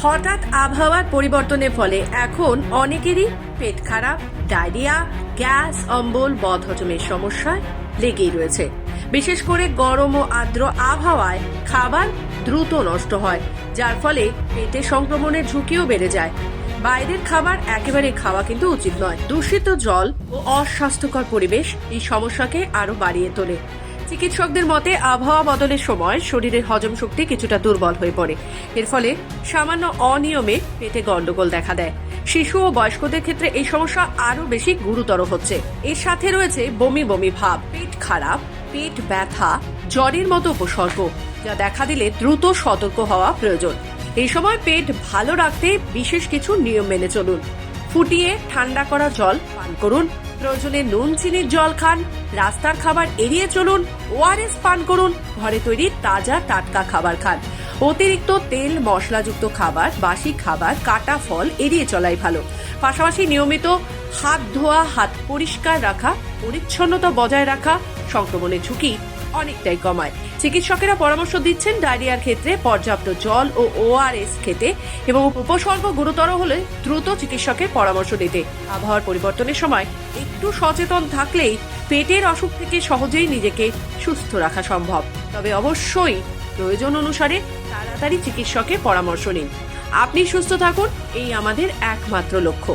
হঠাৎ আবহাওয়ার পরিবর্তনের ফলে এখন অনেকেরই পেট খারাপ, ডায়রিয়া, গ্যাস, অম্বল, বদহজমের সমস্যা লেগেই রয়েছে। বিশেষ করে গরম ও আর্দ্র আবহাওয়ায় খাবার দ্রুত নষ্ট হয়, যার ফলে পেটে সংক্রমণের ঝুঁকিও বেড়ে যায়। বাইরের খাবার একেবারে খাওয়া কিন্তু উচিত নয়। দূষিত জল ও অস্বাস্থ্যকর পরিবেশ এই সমস্যাকে আরো বাড়িয়ে তোলে। চিকিৎসকদের মতে আবহাওয়া বদলের সময় শরীরের হজম শক্তি কিছুটা দুর্বল হয়ে পড়ে। এর ফলে সামান্য অনিয়মে পেটে গন্ডগোল দেখা দেয়। শিশু ও বয়স্কদের ক্ষেত্রে এই সমস্যা আরো বেশি গুরুতর হচ্ছে। এর সাথে রয়েছে বমি বমি ভাব, পেট খারাপ, পেট ব্যথা, জ্বরের মতো উপসর্গ, যা দেখা দিলে দ্রুত সতর্ক হওয়া প্রয়োজন। এই সময় পেট ভালো রাখতে বিশেষ কিছু নিয়ম মেনে চলুন। ফুটিয়ে ঠান্ডা করা জল পান করুন, প্রয়োজনে নুন চিনির জল খান, রাস্তার খাবার এড়িয়ে চলুন, ওআরএস পান করুন, ঘরে তৈরি তাজা টাটকা খাবার খান। অতিরিক্ত তেল মশলাযুক্ত খাবার, বাসি খাবার, কাটা ফল এড়িয়ে চলাই ভালো। পাশাপাশি নিয়মিত হাত ধোয়া, হাত পরিষ্কার রাখা, পরিচ্ছন্নতা বজায় রাখা সংক্রমণের ঝুঁকি অনেকটাই কমায়। চিকিৎসকেরা পরামর্শ দিচ্ছেন ডায়রিয়ার ক্ষেত্রে পর্যাপ্ত জল ও ওআরএস খেতে এবং উপসর্গ গুরুতর হলে দ্রুত চিকিৎসকের পরামর্শ নিতে। আবহাওয়ার পরিবর্তনের সময় একটু সচেতন থাকলেই পেটের অসুখ থেকে সহজেই নিজেকে সুস্থ রাখা সম্ভব। তবে অবশ্যই প্রয়োজন অনুসারে তাড়াতাড়ি চিকিৎসকের পরামর্শ নিন। আপনি সুস্থ থাকুন, এই আমাদের একমাত্র লক্ষ্য।